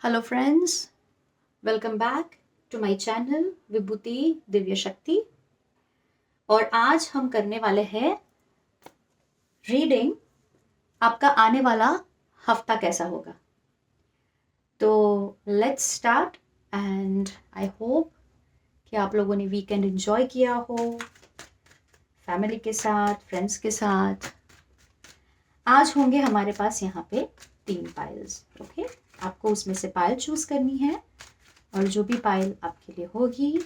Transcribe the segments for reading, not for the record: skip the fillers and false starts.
Hello friends, welcome back to my channel Vibhuti Divya Shakti. और आज हम करने वाले हैं रीडिंग आपका आने वाला हफ्ता कैसा होगा। तो let's start and I hope कि आप लोगों ने वीकेंड एंजॉय किया हो फैमिली के साथ, फ्रेंड्स के साथ। आज होंगे हमारे पास यहाँ पे 3 पाइल्स। ओके, आपको उसमें से पाइल चूज करनी है और जो भी पाइल आपके लिए होगी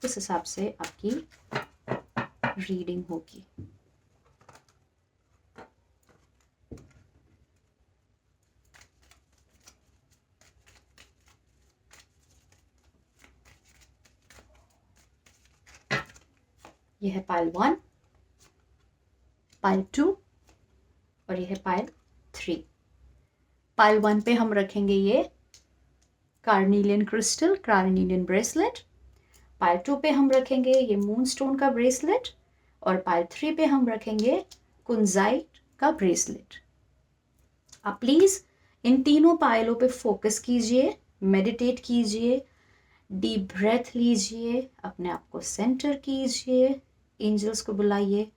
उस हिसाब से आपकी रीडिंग होगी। ये है पाइल 1, पाइल 2 और ये है पाइल 3। पाइल 1 पे हम रखेंगे ये carnelian crystal, carnelian bracelet. Pile 2 पे हम रखेंगे ये मून स्टोन का ब्रेसलेट और पाइल 3 पे हम रखेंगे कुंजाइट का ब्रेसलेट। आप प्लीज इन तीनों पायलों पे फोकस कीजिए, मेडिटेट कीजिए, डीप ब्रेथ लीजिए, अपने आप को सेंटर कीजिए, एंजल्स को बुलाइए,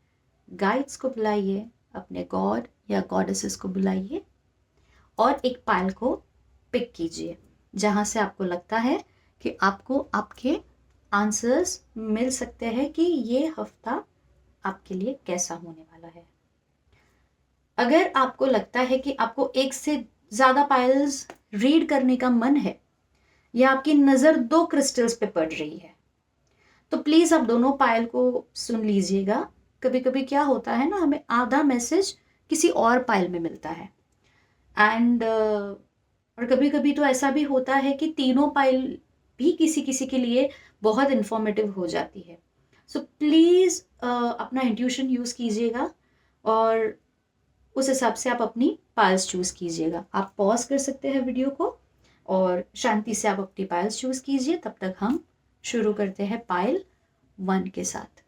गाइड्स को बुलाइए, अपने गॉड या गॉडेसेस को बुलाइए और एक पायल को पिक कीजिए जहां से आपको लगता है कि आपको आपके आंसर्स मिल सकते हैं कि ये हफ्ता आपके लिए कैसा होने वाला है। अगर आपको लगता है कि आपको एक से ज़्यादा पायल्स रीड करने का मन है या आपकी नज़र 2 क्रिस्टल्स पे पड़ रही है तो प्लीज़ आप दोनों पायल को सुन लीजिएगा। कभी कभी क्या होता है ना, हमें आधा मैसेज किसी और पायल में मिलता है एंड और कभी कभी तो ऐसा भी होता है कि तीनों पायल भी किसी किसी के लिए बहुत इंफॉर्मेटिव हो जाती है। सो प्लीज़ अपना इंट्यूशन यूज़ कीजिएगा और उस हिसाब से आप अपनी पायल्स चूज़ कीजिएगा। आप पॉज कर सकते हैं वीडियो को और शांति से आप अपनी पायल्स चूज़ कीजिए। तब तक हम शुरू करते हैं पायल 1 के साथ।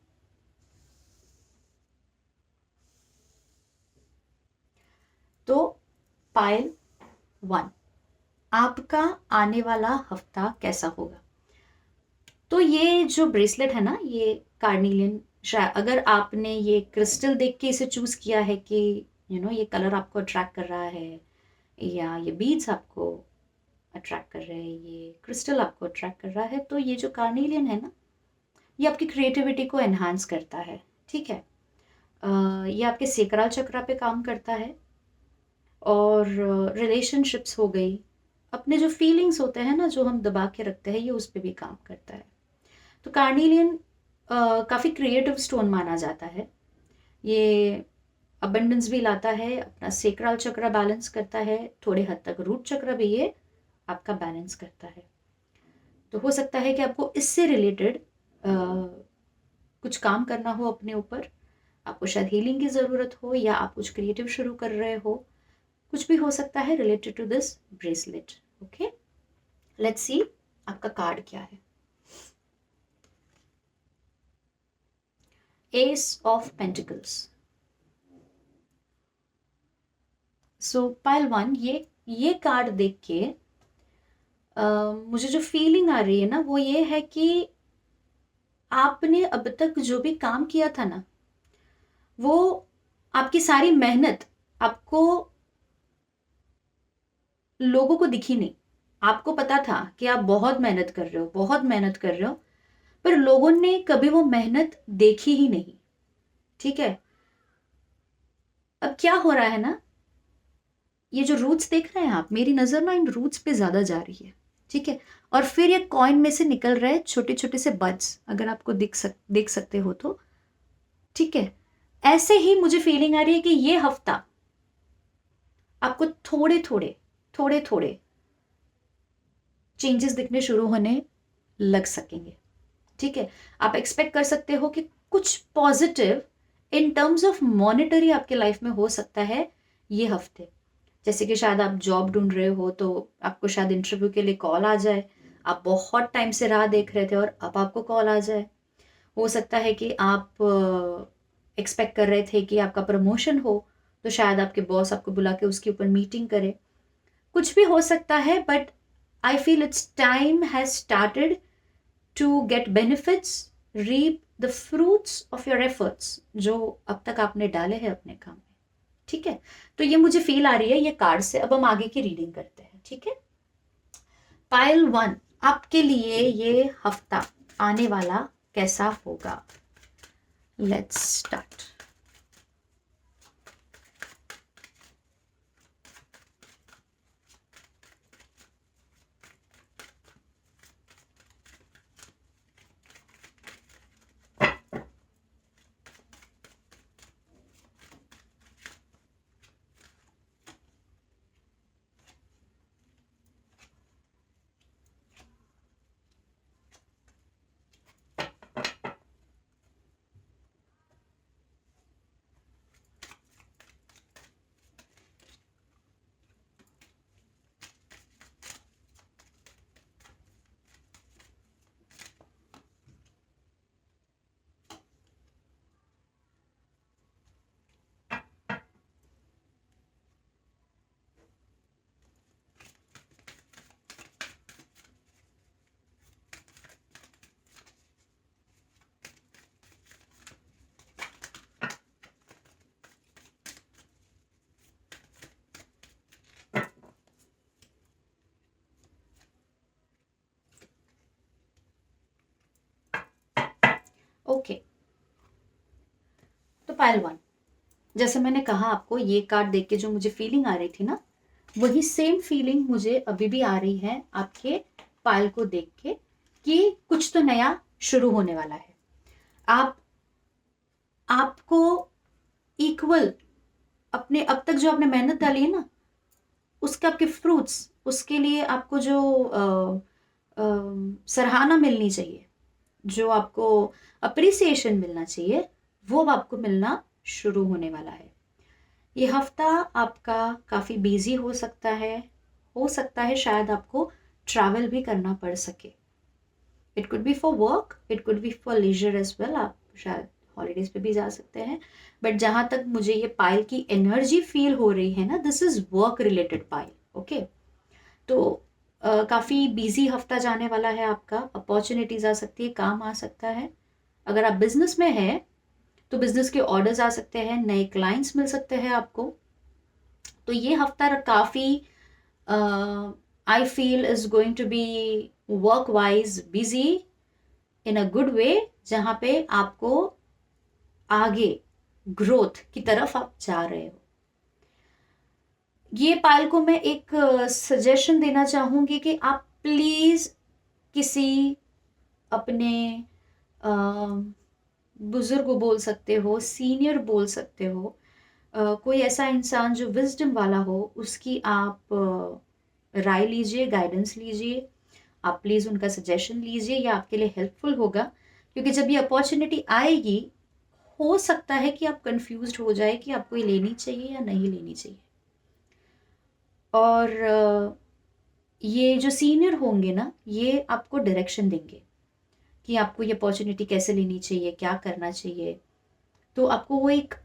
तो पायल 1, आपका आने वाला हफ्ता कैसा होगा। तो ये जो ब्रेसलेट है ना, ये कार्निलियन, शायद अगर आपने ये क्रिस्टल देख के इसे चूज किया है कि ये कलर आपको अट्रैक्ट कर रहा है या ये बीड्स आपको अट्रैक्ट कर रहे हैं, ये क्रिस्टल आपको अट्रैक्ट कर रहा है, तो ये जो कार्निलियन है ना, ये आपकी क्रिएटिविटी को एनहांस करता है। ठीक है, ये आपके सेक्रल चक्रा पे काम करता है और रिलेशनशिप्स हो गई, अपने जो फीलिंग्स होते हैं ना जो हम दबा के रखते हैं, ये उस पर भी काम करता है। तो कार्निलियन काफ़ी क्रिएटिव स्टोन माना जाता है। ये अबंडेंस भी लाता है, अपना सेक्रल चक्र बैलेंस करता है, थोड़े हद तक रूट चक्र भी ये आपका बैलेंस करता है। तो हो सकता है कि आपको इससे रिलेटेड कुछ काम करना हो अपने ऊपर, आपको शायद हीलिंग की ज़रूरत हो या आप कुछ क्रिएटिव शुरू कर रहे हो, कुछ भी हो सकता है related to this bracelet. Okay, let's see आपका कार्ड क्या है। Ace of pentacles. So pile 1, ये कार्ड देख के मुझे जो फीलिंग आ रही है ना वो ये है कि आपने अब तक जो भी काम किया था ना, वो आपकी सारी मेहनत आपको लोगों को दिखी नहीं। आपको पता था कि आप बहुत मेहनत कर रहे हो, बहुत मेहनत कर रहे हो, पर लोगों ने कभी वो मेहनत देखी ही नहीं। ठीक है, अब क्या हो रहा है ना, ये जो रूट्स देख रहे हैं आप, मेरी नजर ना इन रूट्स पे ज्यादा जा रही है। ठीक है, और फिर ये कॉइन में से निकल रहे छोटे छोटे से बड्स, अगर आपको देख सकते हो तो। ठीक है, ऐसे ही मुझे फीलिंग आ रही है कि ये हफ्ता आपको थोड़े थोड़े चेंजेस दिखने शुरू होने लग सकेंगे। ठीक है, आप एक्सपेक्ट कर सकते हो कि कुछ positive in terms of monetary आपके लाइफ में हो सकता है ये हफ्ते। जैसे कि शायद आप जॉब ढूंढ रहे हो तो आपको शायद इंटरव्यू के लिए कॉल आ जाए, आप बहुत टाइम से राह देख रहे थे और अब आपको कॉल आ जाए। हो सकता है कि आप एक्सपेक्ट कर रहे थे कि आपका प्रमोशन हो, तो शायद आपके बॉस आपको बुला के उसके ऊपर मीटिंग करे। कुछ भी हो सकता है, but I feel its time has started to get benefits, reap the fruits of your efforts, जो अब तक आपने डाले हैं अपने काम में। ठीक है, तो ये मुझे फील आ रही है ये कार्ड से। अब हम आगे की रीडिंग करते हैं। ठीक है, पाइल 1, आपके लिए ये हफ्ता आने वाला कैसा होगा? Let's start. ओके, तो पाइल 1, जैसे मैंने कहा आपको, ये कार्ड देख के जो मुझे फीलिंग आ रही थी ना, वही सेम फीलिंग मुझे अभी भी आ रही है आपके पाइल को देख के, कि कुछ तो नया शुरू होने वाला है। आपको इक्वल अपने अब तक जो आपने मेहनत डाली है ना, उसके आपके फ्रूट्स, उसके लिए आपको जो सराहना मिलनी चाहिए, जो आपको अप्रिसिएशन मिलना चाहिए, वो अब आपको मिलना शुरू होने वाला है। ये हफ्ता आपका काफ़ी बिजी हो सकता है शायद आपको ट्रैवल भी करना पड़ सके। It could be for work, it could be for leisure as well. आप शायद हॉलीडेज पे भी जा सकते हैं, बट जहाँ तक मुझे ये पाइल की एनर्जी फील हो रही है ना, this is work related pile. Okay, तो काफ़ी बिजी हफ्ता जाने वाला है आपका। अपॉर्चुनिटीज आ सकती है, काम आ सकता है। अगर आप बिजनेस में हैं तो बिजनेस के ऑर्डर्स आ सकते हैं, नए क्लाइंट्स मिल सकते हैं आपको। तो ये हफ्ता काफ़ी I feel is going to be work wise busy in a good way, जहाँ पे आपको आगे ग्रोथ की तरफ आप जा रहे हो। ये पायल को मैं एक सजेशन देना चाहूंगी कि आप प्लीज किसी अपने बुजुर्ग बोल सकते हो, सीनियर बोल सकते हो, कोई ऐसा इंसान जो विजडम वाला हो, उसकी आप राय लीजिए, गाइडेंस लीजिए। आप प्लीज़ उनका सजेशन लीजिए, ये आपके लिए हेल्पफुल होगा। क्योंकि जब ये अपॉर्चुनिटी आएगी, हो सकता है कि आप कंफ्यूज्ड हो जाए कि आपको ये लेनी चाहिए या नहीं लेनी चाहिए। और ये जो सीनियर होंगे ना, ये आपको डायरेक्शन देंगे कि आपको ये अपॉर्चुनिटी कैसे लेनी चाहिए, क्या करना चाहिए। तो आपको वो एक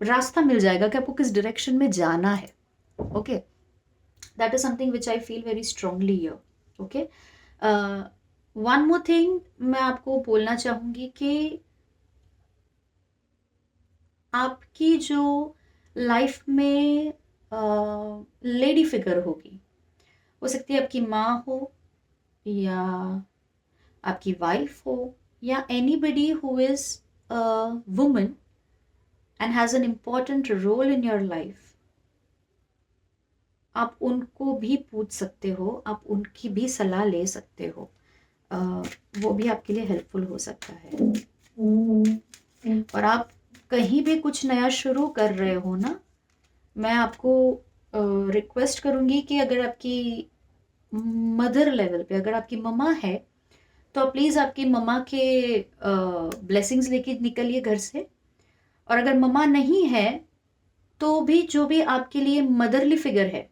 रास्ता मिल जाएगा कि आपको किस डायरेक्शन में जाना है। Okay, that is something which I feel very strongly here. Okay, one more thing मैं आपको बोलना चाहूंगी कि आपकी जो लाइफ में लेडी फिगर होगी, हो सकती है आपकी माँ हो, या आपकी वाइफ हो, या anybody who is a woman and has an important role in your life, आप उनको भी पूछ सकते हो, आप उनकी भी सलाह ले सकते हो। वो भी आपके लिए हेल्पफुल हो सकता है। और आप कहीं भी कुछ नया शुरू कर रहे हो ना, मैं आपको रिक्वेस्ट करूंगी कि अगर आपकी मदर लेवल पे, अगर आपकी मम्मा है, तो आप प्लीज़ आपकी मम्मा के ब्लेसिंग्स लेके निकलिए घर से। और अगर मम्मा नहीं है तो भी जो भी आपके लिए मदरली फिगर है,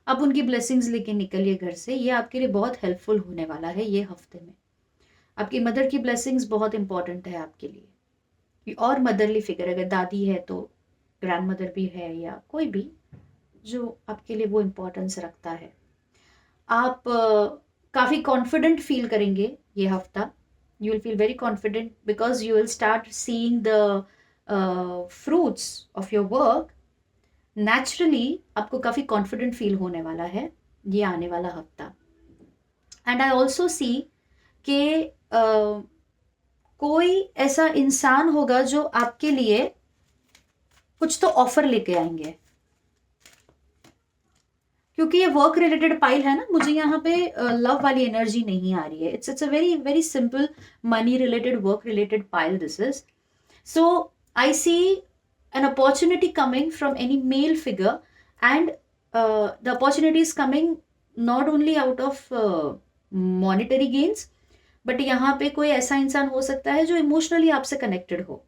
आप उनकी ब्लेसिंग्स लेके निकलिए घर से। ये आपके लिए बहुत हेल्पफुल होने वाला है ये हफ्ते में। आपकी मदर की ब्लेसिंग्स बहुत इंपॉर्टेंट है आपके लिए। और मदरली फिगर, अगर दादी है तो ग्रैंड मदर भी है, या कोई भी, जो आपके लिए वो इम्पोर्टेंस रखता है। आप काफ़ी कॉन्फिडेंट फील करेंगे ये हफ्ता। You will feel very confident because you will start seeing the fruits of your work. Naturally आपको काफ़ी कॉन्फिडेंट फील होने वाला है ये आने वाला हफ्ता। एंड आई ऑल्सो सी कि कोई ऐसा इंसान होगा जो आपके लिए कुछ तो ऑफर लेके आएंगे, क्योंकि ये वर्क रिलेटेड पाइल है ना, मुझे यहाँ पे लव वाली एनर्जी नहीं आ रही है। It's a very very simple money related work related pile this is. So I see an opportunity coming from any male figure, and the opportunity is coming not only out of monetary gains, but यहाँ पे कोई ऐसा इंसान हो सकता है जो emotionally आपसे कनेक्टेड हो।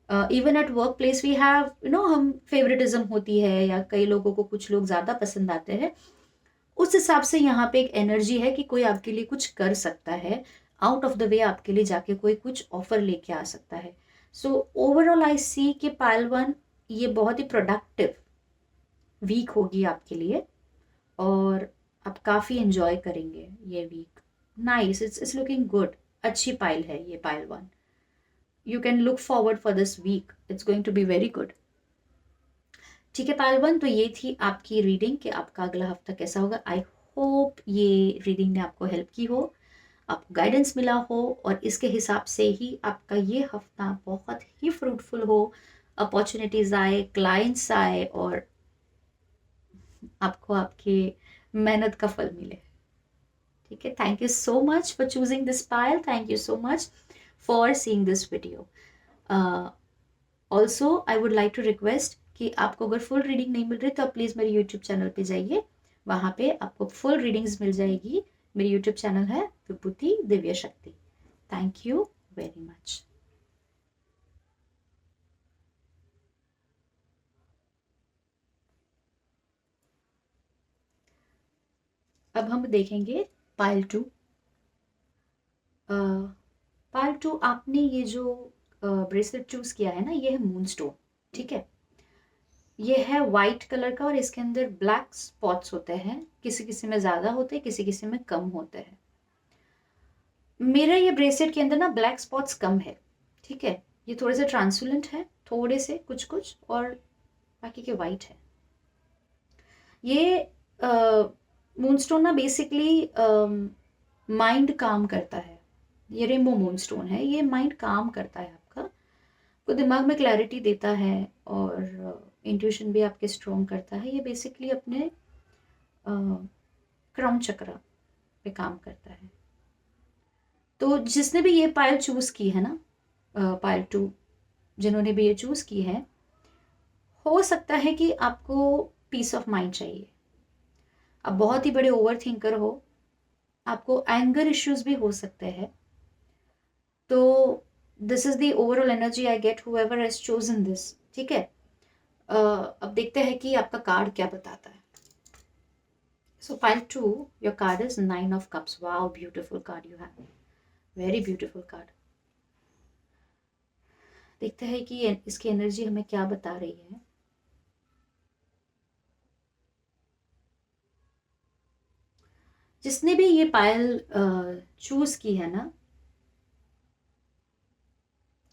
Even at work place we have हम फेवरेटिज्म होती है, या कई लोगों को कुछ लोग ज़्यादा पसंद आते हैं। उस हिसाब से यहाँ पे एक एनर्जी है कि कोई आपके लिए कुछ कर सकता है, आउट ऑफ द वे आपके लिए जाके कोई कुछ ऑफर लेके आ सकता है। सो ओवरऑल आई सी कि पाइल वन ये बहुत ही प्रोडक्टिव वीक होगी आपके लिए, और आप काफ़ी इंजॉय करेंगे ये week. Nice, it's looking good. अच्छी पाइल है ये pile one. You can look forward for this week, it's going to be very good. ठीक है पाइल वन, तो ये थी आपकी रीडिंग कि आपका अगला हफ्ता कैसा होगा। आई होप ये रीडिंग ने आपको हेल्प की हो, आपको गाइडेंस मिला हो, और इसके हिसाब से ही आपका ये हफ्ता बहुत ही फ्रूटफुल हो, अपॉर्चुनिटीज आए, क्लाइंट्स आए, और आपको आपके मेहनत का फल मिले। ठीक है, thank you so much for choosing this pile, thank you so much for seeing this video. Also I would like to request कि आपको अगर फुल रीडिंग नहीं मिल रही तो आप प्लीज़ मेरे यूट्यूब चैनल पे जाइए, वहाँ पे आपको फुल रीडिंग्स मिल जाएगी। मेरी यूट्यूब चैनल है विभूति दिव्य शक्ति। Thank you very much. अब हम देखेंगे पाइल टू। पाइल टू, आपने ये जो ब्रेसलेट चूज किया है ना, ये है मून स्टोन। ठीक है, ये है वाइट कलर का, और इसके अंदर ब्लैक स्पॉट्स होते हैं, किसी किसी में ज़्यादा होते हैं, किसी किसी में कम होते हैं। मेरा ये ब्रेसलेट के अंदर ना ब्लैक स्पॉट्स कम है। ठीक है, ये थोड़े से ट्रांसपेरेंट है, थोड़े से कुछ कुछ, और बाकी के वाइट है। ये मूनस्टोन ना बेसिकली माइंड काम करता है। ये रेनबो मूनस्टोन है, ये माइंड काम करता है आपका, को दिमाग में क्लैरिटी देता है, और इंट्यूशन भी आपके स्ट्रॉन्ग करता है। ये बेसिकली अपने क्राउन चक्रा पे काम करता है। तो जिसने भी ये पायल चूज की है ना, पायल टू जिन्होंने भी ये चूज की है, हो सकता है कि आपको पीस ऑफ माइंड चाहिए। आप बहुत ही बड़े ओवर थिंकर हो, आपको एंगर इश्यूज भी हो सकते हैं। तो this is the overall energy I get whoever has chosen this. ठीक है, अब देखते हैं कि आपका कार्ड क्या बताता है। So pile two, your card is 9 of cups. Wow, beautiful card you have, very beautiful card. देखते हैं कि इसकी एनर्जी हमें क्या बता रही है। जिसने भी ये पायल चूज की है ना,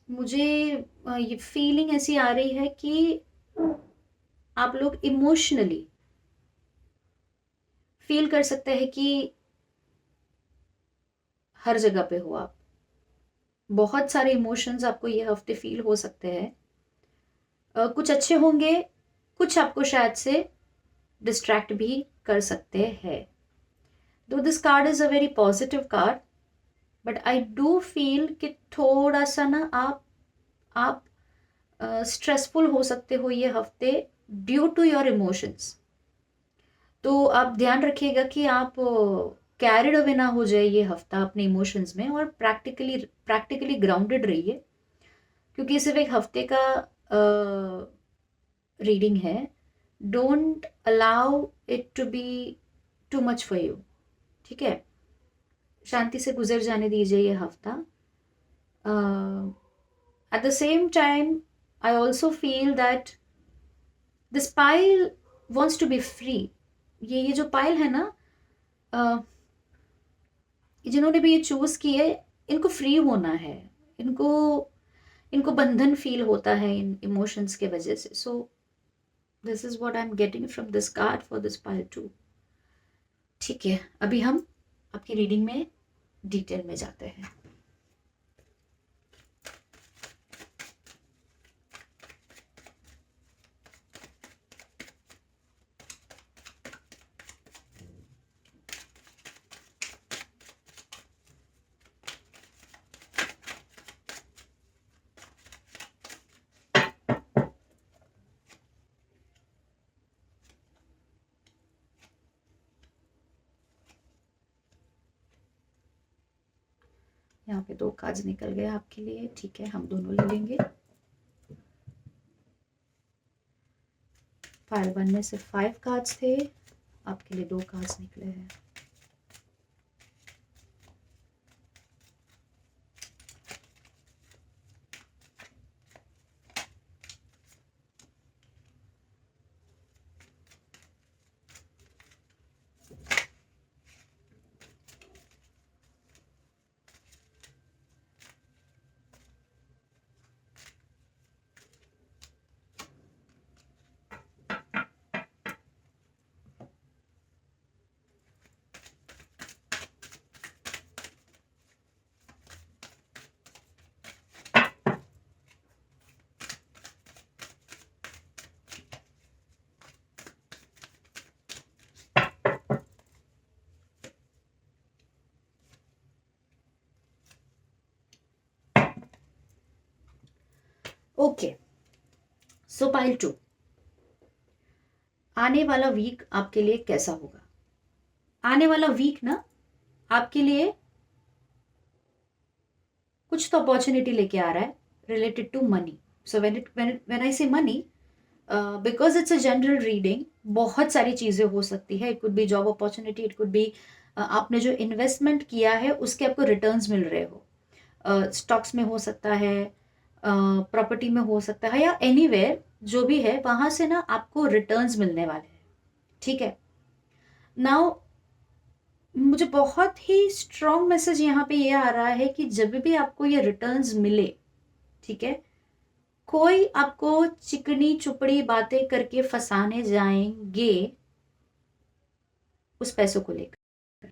मुझे ये फीलिंग ऐसी आ रही है कि आप लोग इमोशनली फील कर सकते हैं कि हर जगह पे हो आप। बहुत सारे इमोशंस आपको ये हफ्ते फील हो सकते हैं। कुछ अच्छे होंगे, कुछ आपको शायद से डिस्ट्रैक्ट भी कर सकते हैं। दो this card is a very positive card, but I do feel कि थोड़ा सा ना आप स्ट्रेसफुल हो सकते हो ये हफ्ते ड्यू टू योर इमोशंस। तो आप ध्यान रखिएगा कि आप कैरिड अवे ना हो जाए ये हफ्ता अपने इमोशंस में, और प्रैक्टिकली ग्राउंडेड रहिए, क्योंकि सिर्फ एक हफ्ते का रीडिंग है। Don't allow it to be too much for you. ठीक है, शांति से गुजर जाने दीजिए ये हफ्ता। At the same time I also feel that this pile wants to be free. ये जो पायल है ना, जिन्होंने भी ये चूज की है, इनको फ्री होना है। इनको इनको बंधन फील होता है इन इमोशंस के वजह से। So this is what I am getting from this card for this pile two. ठीक है, अभी हम आपकी रीडिंग में डिटेल में जाते हैं। यहाँ पे 2 कार्ड्स निकल गए आपके लिए। ठीक है, हम दोनों ले लेंगे। पाइल 1 में सिर्फ 5 कार्ड्स थे, आपके लिए 2 कार्ड्स निकले हैं। ओके, सो पाइल 2, आने वाला वीक आपके लिए कैसा होगा? आने वाला वीक ना आपके लिए कुछ तो अपॉर्चुनिटी लेके आ रहा है related to money. So when I say money, because it's a general reading, बहुत सारी चीजें हो सकती है। It could be job opportunity, it could be आपने जो इन्वेस्टमेंट किया है उसके आपको रिटर्न्स मिल रहे हो। स्टॉक्स में हो सकता है, प्रॉपर्टी में हो सकता है, या एनीवेयर जो भी है वहां से ना आपको रिटर्न्स मिलने वाले हैं। ठीक है, नाउ मुझे बहुत ही स्ट्रॉन्ग मैसेज यहाँ पे ये आ रहा है कि जब भी आपको ये रिटर्न्स मिले, ठीक है, कोई आपको चिकनी चुपड़ी बातें करके फंसाने जाएंगे उस पैसों को लेकर।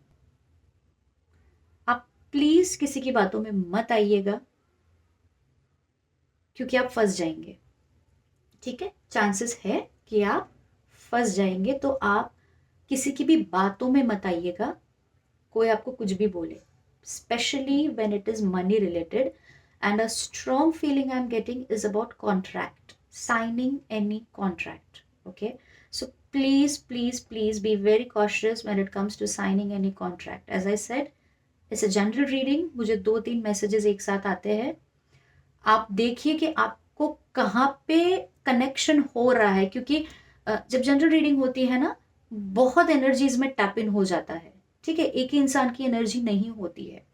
आप प्लीज किसी की बातों में मत आइएगा, क्योंकि आप फंस जाएंगे। ठीक है, चांसेस है कि आप फंस जाएंगे, तो आप किसी की भी बातों में मत आइएगा। कोई आपको कुछ भी बोले, specially when it is money related, and a strong feeling I am getting is about contract, signing any contract. Okay, so please be very cautious when it comes to signing any contract. As I said, it's a general reading, मुझे 2-3 messages एक साथ आते हैं। आप देखिए कि आपको कहाँ पे कनेक्शन हो रहा है, क्योंकि जब जनरल रीडिंग होती है ना, बहुत एनर्जीज में टैप इन हो जाता है। ठीक है, एक ही इंसान की एनर्जी नहीं होती है,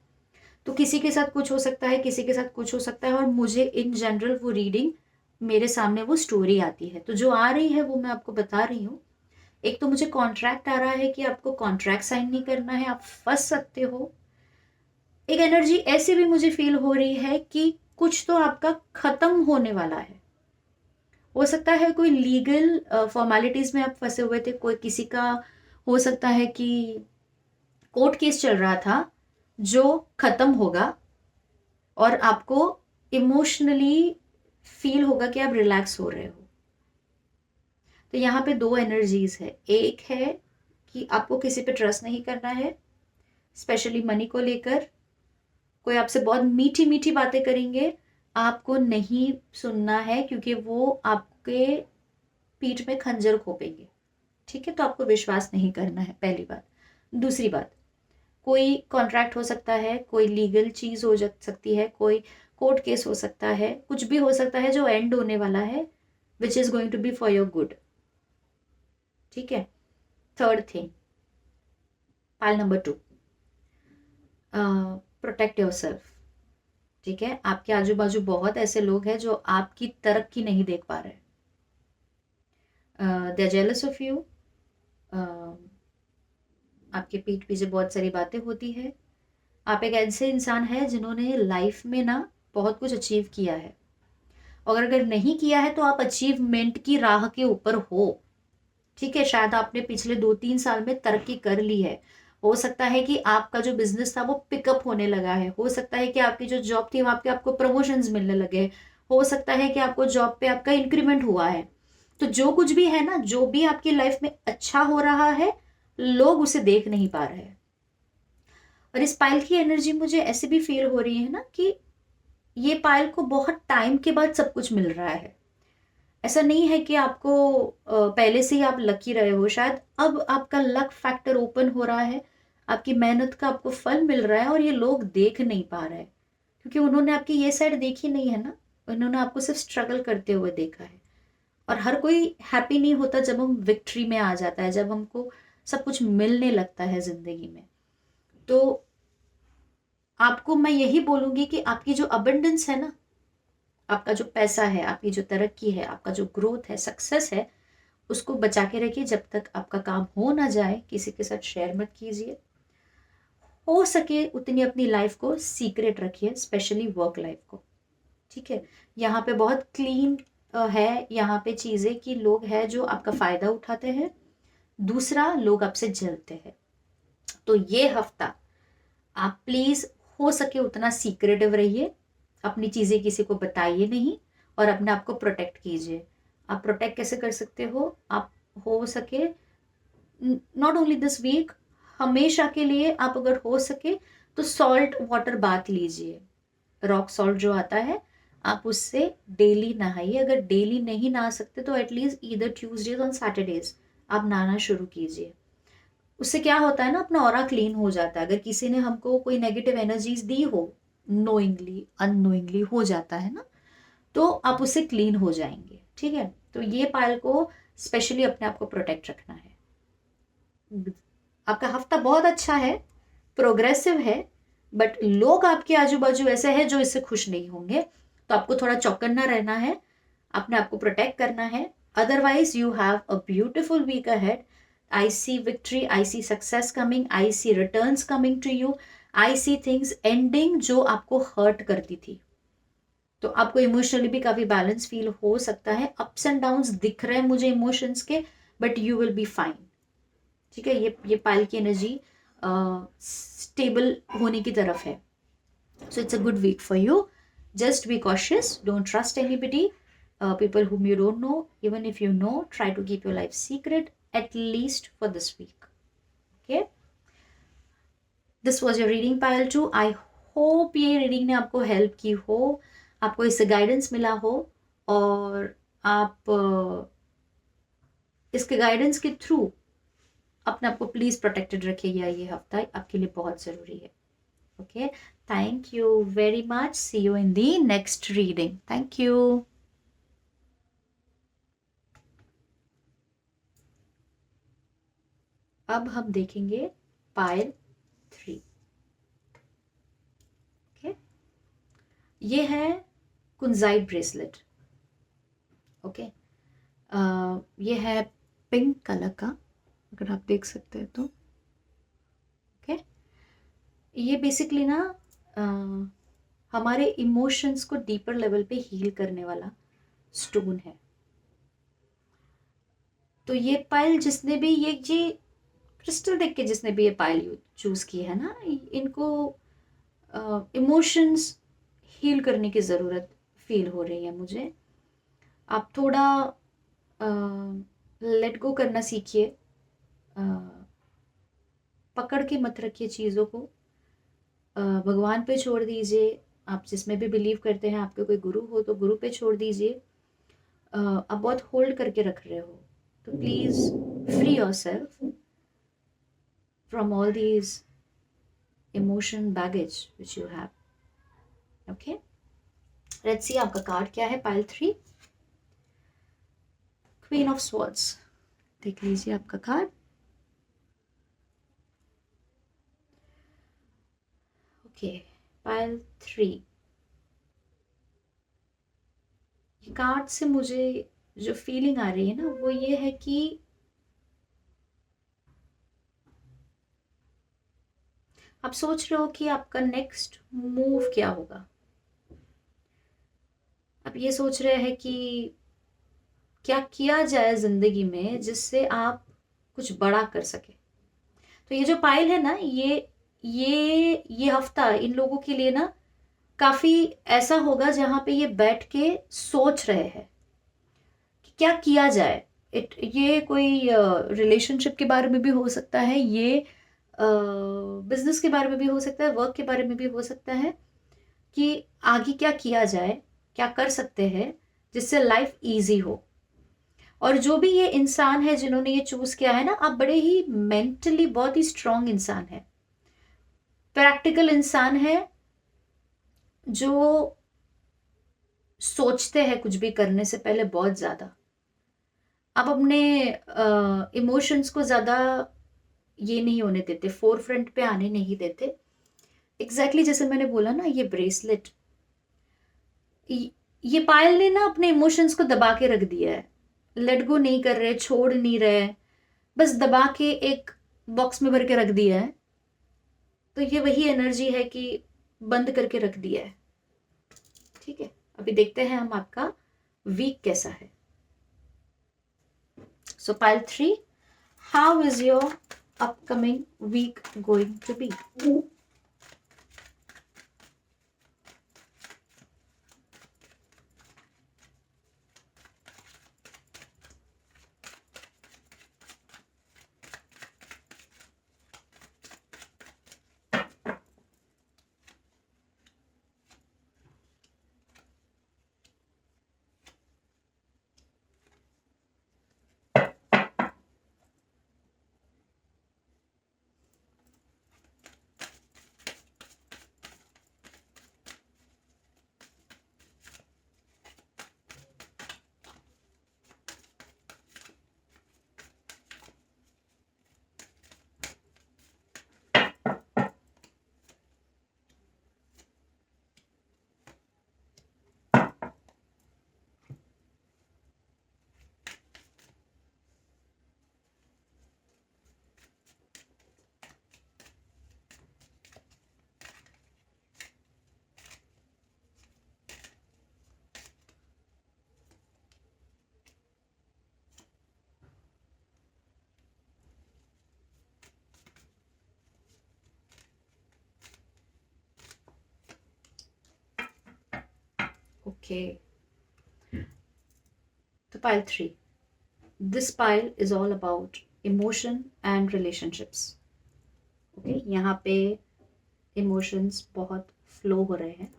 तो किसी के साथ कुछ हो सकता है, किसी के साथ कुछ हो सकता है, और मुझे इन जनरल वो रीडिंग, मेरे सामने वो स्टोरी आती है, तो जो आ रही है वो मैं आपको बता रही हूँ। एक तो मुझे कॉन्ट्रैक्ट आ रहा है कि आपको कॉन्ट्रैक्ट साइन नहीं करना है, आप फंस सकते हो। एक एनर्जी ऐसी भी मुझे फील हो रही है कि कुछ तो आपका खत्म होने वाला है। हो सकता है कोई लीगल फॉर्मेलिटीज में आप फंसे हुए थे, कोई किसी का हो सकता है कि कोर्ट केस चल रहा था जो खत्म होगा, और आपको इमोशनली फील होगा कि आप रिलैक्स हो रहे हो। तो यहाँ पे 2 एनर्जीज है। एक है कि आपको किसी पे ट्रस्ट नहीं करना है, स्पेशली मनी को लेकर। कोई आपसे बहुत मीठी मीठी बातें करेंगे, आपको नहीं सुनना है, क्योंकि वो आपके पीठ में खंजर घोंपेंगे। ठीक है, तो आपको विश्वास नहीं करना है, पहली बात। दूसरी बात, कोई कॉन्ट्रैक्ट हो सकता है, कोई लीगल चीज हो सकती है, कोई कोर्ट केस हो सकता है, कुछ भी हो सकता है जो एंड होने वाला है, which is going to be for your good. ठीक है, third thing, pile number 2, protect yourself. ठीक है, आपके आजू बाजू बहुत ऐसे लोग हैं जो आपकी तरक्की नहीं देख पा रहे। They are jealous of you, आपके पीठ पीछे बहुत सारी बातें होती है। आप एक ऐसे इंसान है जिन्होंने लाइफ में ना बहुत कुछ अचीव किया है, और अगर नहीं किया है तो आप अचीवमेंट की राह के ऊपर हो। ठीक है, शायद आपने पिछले 2-3 साल में तरक्की कर ली है। हो सकता है कि आपका जो बिजनेस था वो पिकअप होने लगा है। हो सकता है कि आपकी जो जॉब थी वहां पे आपको प्रमोशंस मिलने लगे। हो सकता है कि आपको जॉब पे आपका इंक्रीमेंट हुआ है। तो जो कुछ भी है ना, जो भी आपकी लाइफ में अच्छा हो रहा है, लोग उसे देख नहीं पा रहे हैं। और इस पायल की एनर्जी मुझे ऐसे भी फील हो रही है ना कि ये पायल को बहुत टाइम के बाद सब कुछ मिल रहा है। ऐसा नहीं है कि आपको पहले से ही आप लकी रहे हो, शायद अब आपका लक फैक्टर ओपन हो रहा है। आपकी मेहनत का आपको फल मिल रहा है और ये लोग देख नहीं पा रहे हैं, क्योंकि उन्होंने आपकी ये साइड देखी नहीं है ना। उन्होंने आपको सिर्फ स्ट्रगल करते हुए देखा है। और हर कोई हैप्पी नहीं होता जब हम विक्ट्री में आ जाता है, जब हमको सब कुछ मिलने लगता है जिंदगी में। तो आपको मैं यही बोलूंगी कि आपकी जो अबंडेंस है ना, आपका जो पैसा है, आपकी जो तरक्की है, आपका जो ग्रोथ है, सक्सेस है, उसको बचा के रखिए। जब तक आपका काम हो ना जाए किसी के साथ शेयर मत कीजिए। हो सके उतनी अपनी लाइफ को सीक्रेट रखिए, स्पेशली वर्क लाइफ को। ठीक है, यहाँ पे बहुत क्लीन है यहाँ पे चीजें कि लोग हैं जो आपका फायदा उठाते हैं। दूसरा, लोग आपसे जलते हैं। तो ये हफ्ता आप प्लीज हो सके उतना सीक्रेटिव रहिए, अपनी चीजें किसी को बताइए नहीं, और अपने आप को प्रोटेक्ट कीजिए। आप प्रोटेक्ट कैसे कर सकते हो? आप हो सके, नॉट ओनली दिस वीक, हमेशा के लिए आप अगर हो सके तो सॉल्ट वाटर बाथ लीजिए। रॉक सॉल्ट जो आता है, आप उससे डेली नहाइए। अगर डेली नहीं नहा सकते तो at least either Tuesdays on Saturdays आप नहाना शुरू कीजिए। उससे क्या होता है ना, अपना ऑरा क्लीन हो जाता है। अगर किसी ने हमको कोई नेगेटिव एनर्जीज दी हो, नोइंगली अननोइंगली हो जाता है ना, तो आप उससे क्लीन हो जाएंगे। ठीक है, तो ये पायल को स्पेशली अपने आप को प्रोटेक्ट रखना है। आपका हफ्ता बहुत अच्छा है, प्रोग्रेसिव है, बट लोग आपके आजू बाजू ऐसे हैं जो इससे खुश नहीं होंगे। तो आपको थोड़ा चौकन्ना रहना है, अपने आप को प्रोटेक्ट करना है। Otherwise you have a beautiful week ahead. I see victory, I see success coming, I see returns coming to you, I see things ending जो आपको हर्ट करती थी। तो आपको इमोशनली भी काफी बैलेंस फील हो सकता है। अप्स एंड डाउन्स दिख रहे हैं मुझे इमोशंस के, but you will be fine. ठीक है, ये पायल की एनर्जी स्टेबल होने की तरफ है। So it's a good week for you. Just be cautious, don't trust anybody, people whom you don't know. Even if you know, try to keep your life secret at least for this week. Okay, this was your reading pile 2. I hope ये reading ने आपको help की हो, आपको इससे guidance मिला हो, और आप इसके गाइडेंस के थ्रू अपने आप को प्लीज प्रोटेक्टेड रखिएगा। ये हफ्ता आपके लिए बहुत जरूरी है। Okay, thank you very much. See you in the next reading. Thank you. अब हम देखेंगे पायल 3। ओके, ये है कुंजाइट ब्रेसलेट। ओके, ये है पिंक कलर का, अगर आप देख सकते हैं तो। ओके, ये बेसिकली ना हमारे इमोशंस को डीपर लेवल पे हील करने वाला स्टोन है। तो ये पायल जिसने भी ये क्रिस्टल देख के जिसने भी ये पायल चूज की है ना, इनको इमोशंस हील करने की ज़रूरत फील हो रही है मुझे। आप थोड़ा लेट गो करना सीखिए, पकड़ के मत रखिए चीज़ों को, भगवान पे छोड़ दीजिए। आप जिसमें भी बिलीव करते हैं, आपके कोई गुरु हो तो गुरु पे छोड़ दीजिए। आप बहुत होल्ड करके रख रहे हो, तो please free your self from all these emotion baggage which you have. Okay, let's see आपका कार्ड क्या है पाइल 3। क्वीन ऑफ स्वॉर्ड्स, देख लीजिए आपका कार्ड। ओके, पाइल 3, कार्ड से मुझे जो फीलिंग आ रही है ना वो ये है कि आप सोच रहे हो कि आपका नेक्स्ट मूव क्या होगा। आप ये सोच रहे हैं कि क्या किया जाए जिंदगी में जिससे आप कुछ बड़ा कर सके। तो ये जो पाइल है ना ये हफ्ता इन लोगों के लिए ना काफी ऐसा होगा जहां पे ये बैठ के सोच रहे हैं कि क्या किया जाए। ये कोई रिलेशनशिप के बारे में भी हो सकता है, ये बिजनेस के बारे में भी हो सकता है, वर्क के बारे में भी हो सकता है कि आगे क्या किया जाए, क्या कर सकते हैं जिससे लाइफ इजी हो। और जो भी ये इंसान है जिन्होंने ये चूज किया है ना, आप बड़े ही मेंटली बहुत ही स्ट्रांग इंसान है, प्रैक्टिकल इंसान है, जो सोचते हैं कुछ भी करने से पहले बहुत ज्यादा। आप अपने इमोशंस को ज्यादा ये नहीं होने देते, फोर फ्रंट पे आने नहीं देते। एग्जैक्टली जैसे मैंने बोला ना, ये ब्रेसलेट, ये पायल ने ना अपने इमोशंस को दबा के रख दिया है, लेट गो नहीं कर रहे, छोड़ नहीं रहे, बस दबा के एक बॉक्स में भर के रख दिया है। तो ये वही एनर्जी है कि बंद करके रख दिया है। ठीक है, अभी देखते हैं हम आपका वीक कैसा है। So pile 3, how is your upcoming week going to be. Okay, तो pile 3, this pile is all about emotion and relationships. Okay, यहाँ पे इमोशंस बहुत फ्लो हो रहे हैं।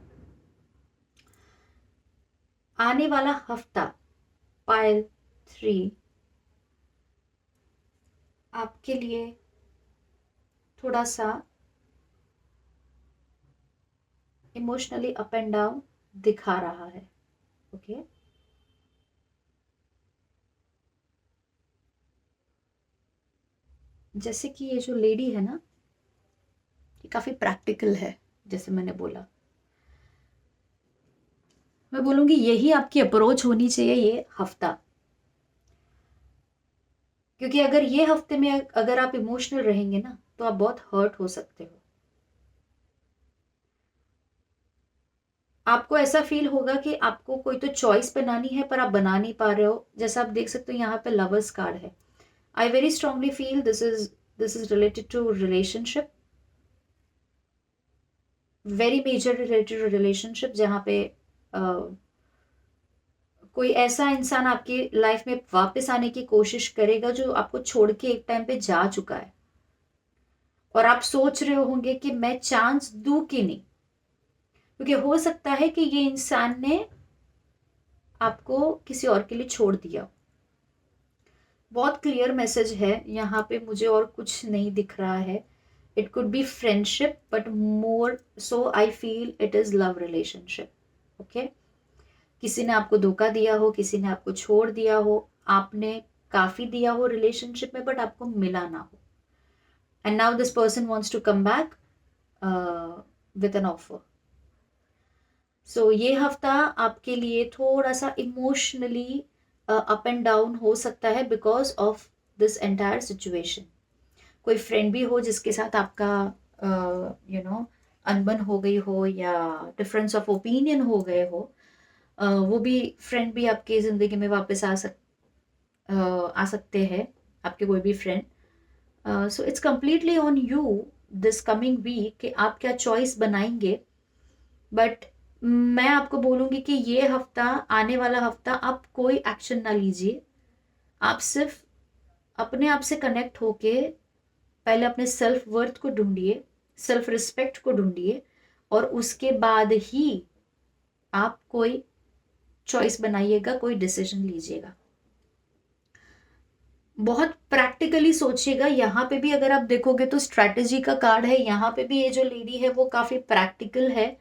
आने वाला हफ्ता पाइल 3 आपके लिए थोड़ा सा इमोशनली अप एंड डाउन दिखा रहा है। ओके, जैसे कि ये जो लेडी है ना, ये काफी प्रैक्टिकल है। जैसे मैंने बोला, मैं बोलूंगी यही आपकी अप्रोच होनी चाहिए ये हफ्ता। क्योंकि अगर ये हफ्ते में अगर आप इमोशनल रहेंगे ना तो आप बहुत हर्ट हो सकते हो। आपको ऐसा फील होगा कि आपको कोई तो चॉइस बनानी है पर आप बना नहीं पा रहे हो। जैसा आप देख सकते हो यहाँ पे लवर्स कार्ड है। I very strongly feel this is related to relationship, very major related to relationship, जहाँ पे कोई ऐसा इंसान आपकी लाइफ में वापस आने की कोशिश करेगा जो आपको छोड़ के एक टाइम पे जा चुका है, और आप सोच रहे होंगे कि मैं चांस दूं कि नहीं, क्योंकि हो सकता है कि ये इंसान ने आपको किसी और के लिए छोड़ दिया। बहुत क्लियर मैसेज है यहाँ पे, मुझे और कुछ नहीं दिख रहा है। It could B friendship but more so I feel it is love relationship. Okay, किसी ने आपको धोखा दिया हो, किसी ने आपको छोड़ दिया हो, आपने काफी दिया हो रिलेशनशिप में बट आपको मिला ना हो, and now this person wants to come back with an offer. So ये हफ्ता आपके लिए थोड़ा सा इमोशनली अप एंड डाउन हो सकता है because of this entire situation. कोई फ्रेंड भी हो जिसके साथ आपका अनबन हो गई हो या डिफरेंस ऑफ ओपिनियन हो गए हो, वो भी फ्रेंड भी आपके ज़िंदगी में वापस आ सकते हैं, आपके कोई भी friend. So it's completely on you this coming week कि आप क्या चॉइस बनाएंगे। बट मैं आपको बोलूँगी कि ये हफ्ता, आने वाला हफ्ता, आप कोई एक्शन ना लीजिए। आप सिर्फ अपने आप से कनेक्ट होके पहले अपने सेल्फ वर्थ को ढूंढिए, सेल्फ रिस्पेक्ट को ढूंढिए, और उसके बाद ही आप कोई चॉइस बनाइएगा, कोई डिसीजन लीजिएगा। बहुत प्रैक्टिकली सोचिएगा। यहाँ पे भी अगर आप देखोगे तो स्ट्रैटेजी का कार्ड है, यहाँ पे भी ये जो लेडी है वो काफी प्रैक्टिकल है।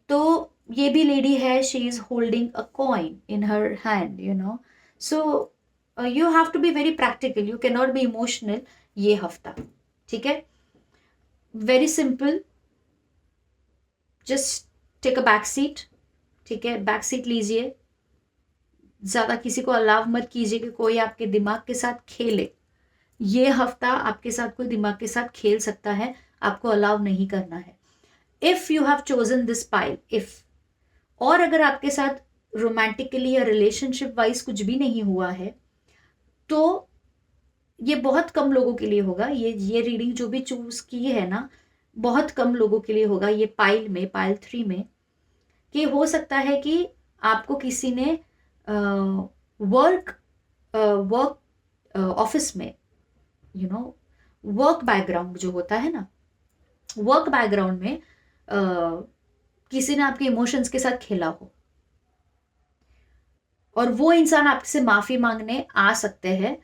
तो ये भी लेडी है, she is holding a coin in her hand, so you have to be very practical, you can not be emotional ये हफ्ता। ठीक है, very simple, just take a back seat. ठीक है, बैक सीट लीजिए, ज्यादा किसी को अलाव मत कीजिए कि कोई आपके दिमाग के साथ खेले। ये हफ्ता आपके साथ कोई दिमाग के साथ खेल सकता है, आपको अलाव नहीं करना है। If you have chosen this pile, if, और अगर आपके साथ रोमांटिकली या रिलेशनशिप वाइज कुछ भी नहीं हुआ है, तो ये बहुत कम लोगों के लिए होगा। ये रीडिंग जो भी चूज की है ना, बहुत कम लोगों के लिए होगा ये पाइल में, पाइल 3 में, कि हो सकता है कि आपको किसी ने वर्क ऑफिस में, वर्क बैकग्राउंड जो होता है ना, वर्क बैकग्राउंड में किसी ने आपके इमोशंस के साथ खेला हो, और वो इंसान आपसे माफी मांगने आ सकते हैं।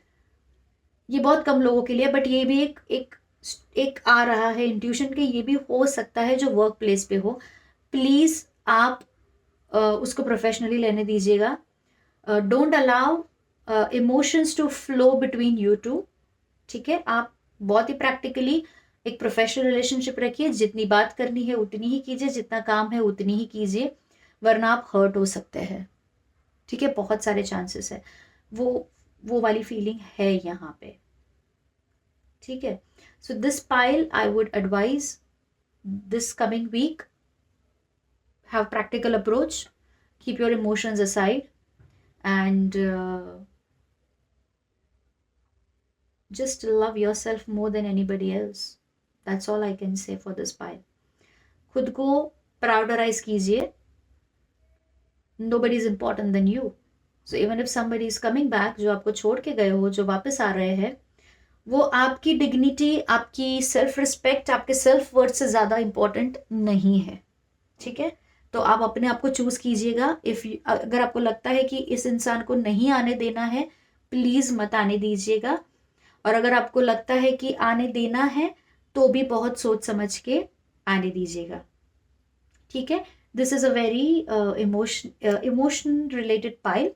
ये बहुत कम लोगों के लिए, बट ये भी एक आ रहा है इंट्यूशन कि ये भी हो सकता है जो वर्क प्लेस पे हो। प्लीज आप उसको प्रोफेशनली लेने दीजिएगा। Don't allow emotions to flow between you two. ठीक है, आप बहुत ही प्रैक्टिकली एक प्रोफेशनल रिलेशनशिप रखिए, जितनी बात करनी है उतनी ही कीजिए, जितना काम है उतनी ही कीजिए, वरना आप हर्ट हो सकते हैं। ठीक है, बहुत सारे चांसेस है, वो वाली फीलिंग है यहाँ पे। ठीक है, so this pile I would advise this coming week, have practical approach, keep your emotions aside, and just love yourself more than anybody else. That's all I can say for this pile. खुद को प्राउडराइज कीजिए, nobody is important than you. So even if somebody is coming back, जो आपको छोड़ के गए हो, जो वापस आ रहे हैं, वो आपकी डिग्निटी, आपकी सेल्फ रिस्पेक्ट, आपके सेल्फ वर्थ से ज्यादा इंपॉर्टेंट नहीं है। ठीक है, तो आप अपने आप को चूज कीजिएगा। इफ अगर आपको लगता है कि इस इंसान को नहीं आने देना है, प्लीज मत आने दीजिएगा, और अगर आपको लगता है कि आने देना है तो भी बहुत सोच समझ के आने दीजिएगा। ठीक है, this is a very emotion related pile.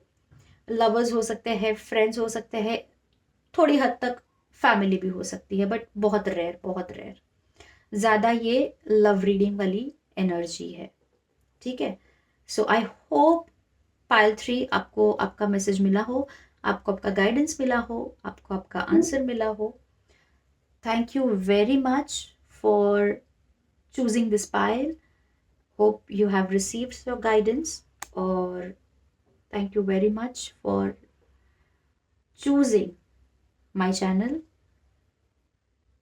Lovers हो सकते हैं, फ्रेंड्स हो सकते हैं, थोड़ी हद तक फैमिली भी हो सकती है, बट बहुत रेयर, बहुत रेयर। ज्यादा ये लव रीडिंग वाली एनर्जी है। ठीक है, सो आई होप पाइल 3 आपको आपका मैसेज मिला हो, आपको आपका गाइडेंस मिला हो, आपको आपका आंसर मिला हो। Thank you very much for choosing this pile. Hope you have received your guidance, और thank you very much for choosing my channel.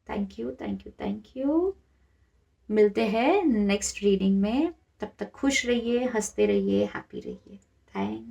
Thank you, thank you, thank you. मिलते हैं नेक्स्ट रीडिंग में, तब तक खुश रहिए, हंसते रहिए, हैप्पी रहिए। थैंक्स।